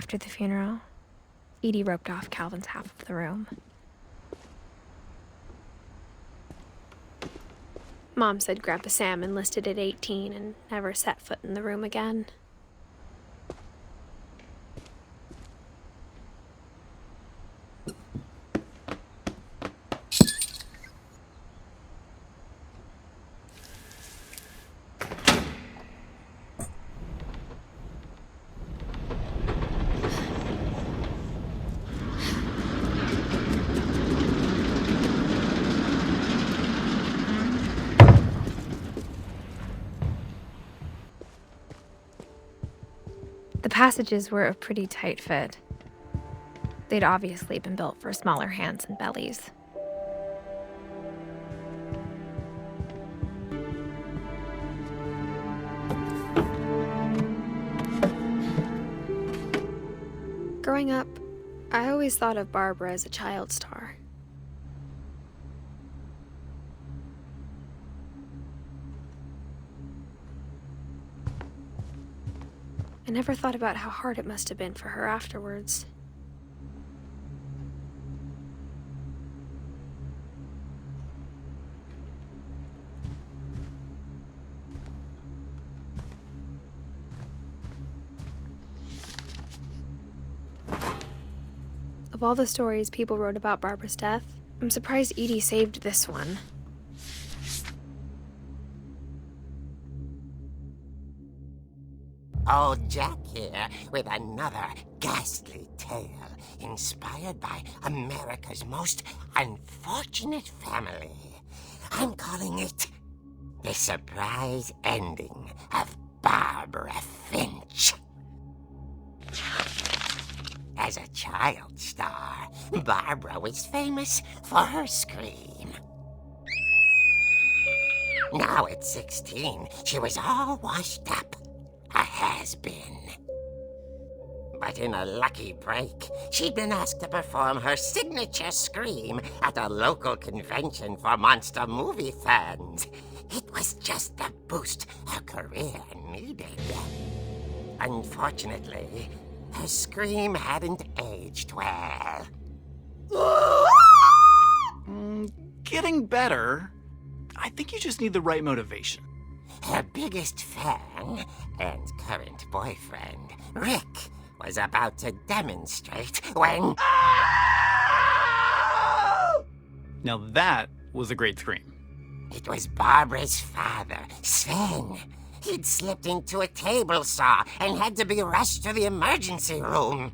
After the funeral, Edie roped off Calvin's half of the room. Mom said Grandpa Sam enlisted at 18 and never set foot in the room again. The passages were a pretty tight fit. They'd obviously been built for smaller hands and bellies. Growing up, I always thought of Barbara as a child star. I never thought about how hard it must have been for her afterwards. Of all the stories people wrote about Barbara's death, I'm surprised Edie saved this one. Old Jack here with another ghastly tale inspired by America's most unfortunate family. I'm calling it The Surprise Ending of Barbara Finch. As a child star, Barbara was famous for her scream. Now at 16, she was all washed up. A has-been. But in a lucky break, she'd been asked to perform her signature scream at a local convention for monster movie fans. It was just the boost her career needed. Unfortunately, her scream hadn't aged well. Getting better. I think you just need the right motivation. Her biggest fan and current boyfriend, Rick, was about to demonstrate when... Now that was a great scream. It was Barbara's father, Sven. He'd slipped into a table saw and had to be rushed to the emergency room.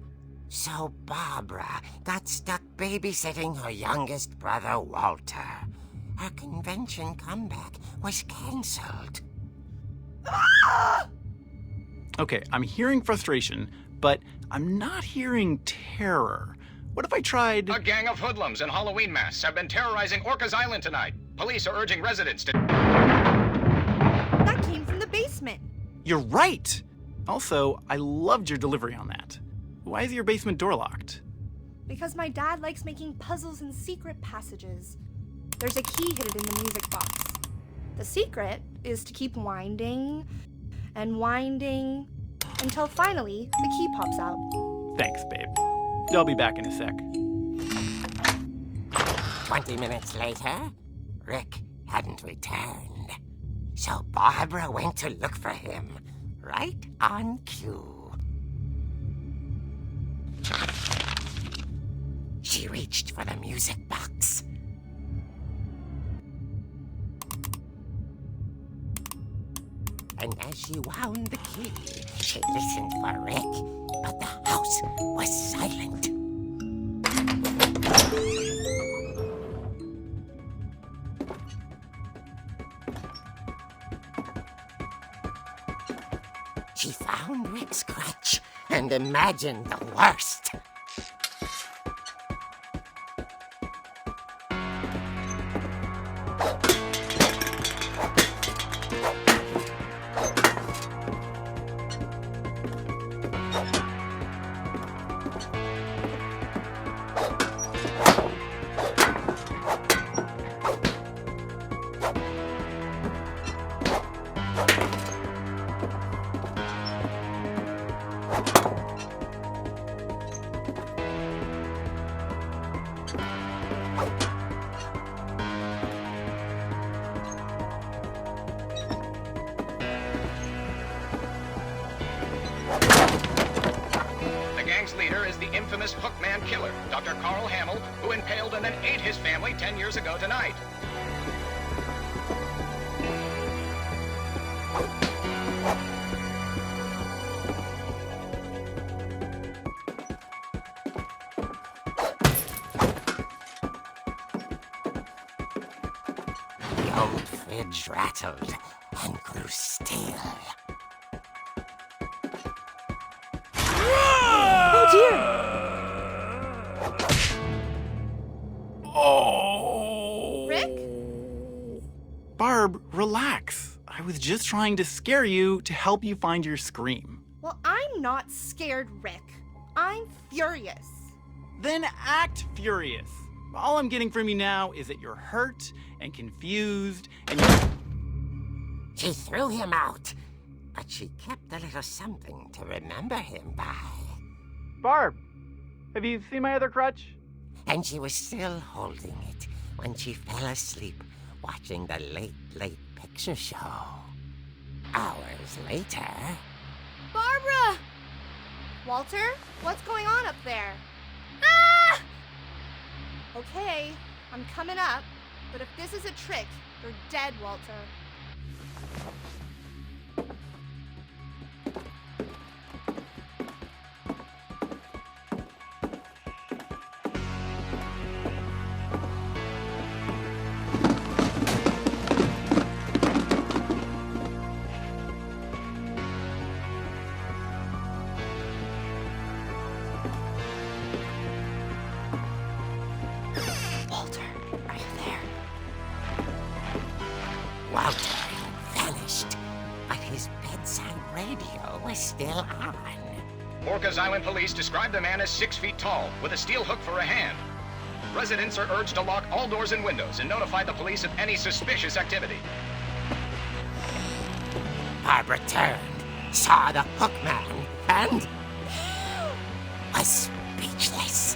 So Barbara got stuck babysitting her youngest brother, Walter. Her convention comeback was cancelled. Okay, I'm hearing frustration, but I'm not hearing terror. What if I tried... A gang of hoodlums in Halloween masks have been terrorizing Orcas Island tonight. Police are urging residents to... That came from the basement. You're right! Also, I loved your delivery on that. Why is your basement door locked? Because my dad likes making puzzles and secret passages. There's a key hidden in the music box. The secret is to keep winding and winding until finally the key pops out. Thanks, babe. I'll be back in a sec. 20 minutes later, Rick hadn't returned. So Barbara went to look for him, right on cue. She reached for the music box. And as she wound the key, she listened for Rick, but the house was silent. She found Rick's crutch and imagined the worst. gang's leader is the infamous Hookman killer, Dr. Carl Hamill, who impaled and then ate his family 10 years ago tonight. The old fridge rattled and grew still. Oh dear! Oh! Rick? Barb, relax. I was just trying to scare you to help you find your scream. Well, I'm not scared, Rick. I'm furious. Then act furious. All I'm getting from you now is that you're hurt and confused and you're... She threw him out, but she kept a little something to remember him by. Barb, have you seen my other crutch? And she was still holding it when she fell asleep watching the late picture show. Hours later... Barbara! Walter, what's going on up there? Ah! Okay, I'm coming up, but if this is a trick, you're dead, Walter. Walter, are you there? Walter had vanished, but his bedside radio was still on. Orcas Island police describe the man as 6 feet tall, with a steel hook for a hand. Residents are urged to lock all doors and windows and notify the police of any suspicious activity. Barbara turned, saw the hook man, and was speechless.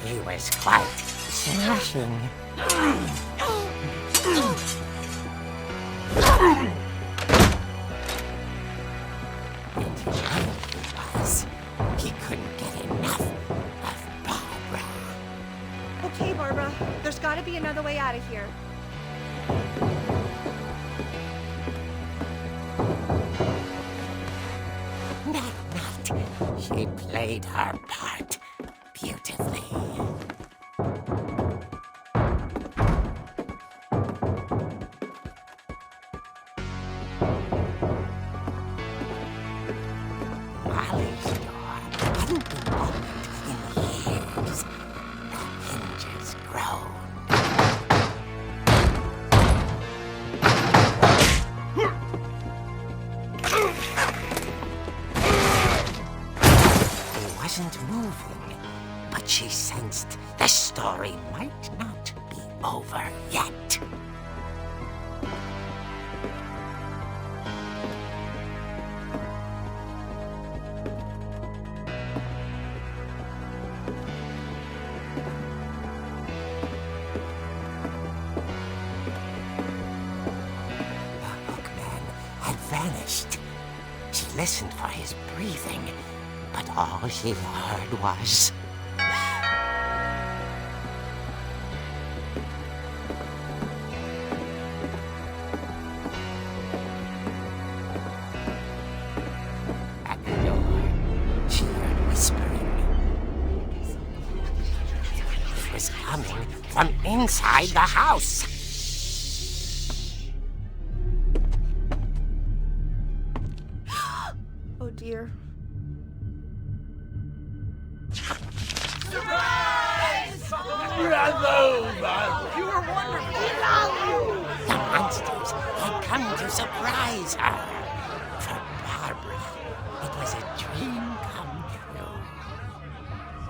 He was quite smashing. And he was. He couldn't get enough of Barbara. Okay, Barbara, there's gotta be another way out of here. That night, she played her part beautifully. Molly's door hadn't been opened in years. The hinges groaned. He wasn't moving, but she sensed the story might not be over yet. The hookman had vanished. She listened for his breathing, but all she heard was... At the door, she heard whispering. It was coming from inside the house. Oh dear. The monsters had come to surprise her. For Barbara, it was a dream come true.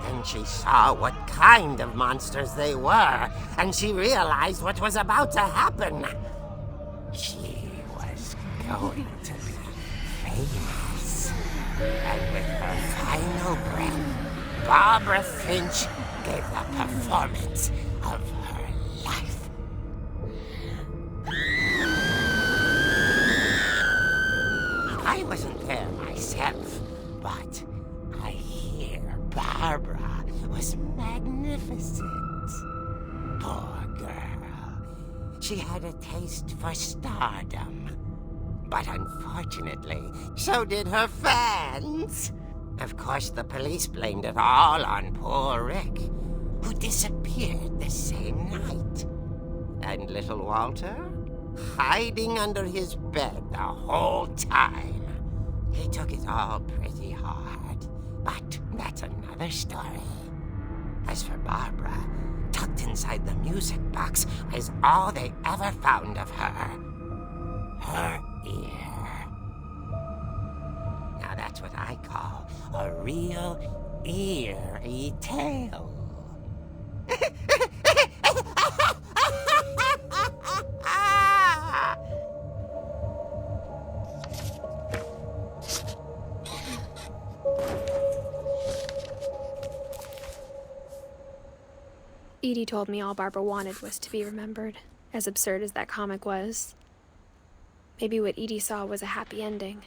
Then she saw what kind of monsters they were, and she realized what was about to happen. She was going to be famous. And with her final breath, Barbara Finch gave the performance of her life. I wasn't there myself, but I hear Barbara was magnificent. Poor girl. She had a taste for stardom. But unfortunately, so did her fans. Of course, the police blamed it all on poor Rick, who disappeared the same night. And little Walter? Hiding under his bed the whole time. He took it all pretty hard, but that's another story. As for Barbara, tucked inside the music box is all they ever found of her. Her ear. Now that's what I call a real eerie tale. Edie told me all Barbara wanted was to be remembered, as absurd as that comic was. Maybe what Edie saw was a happy ending.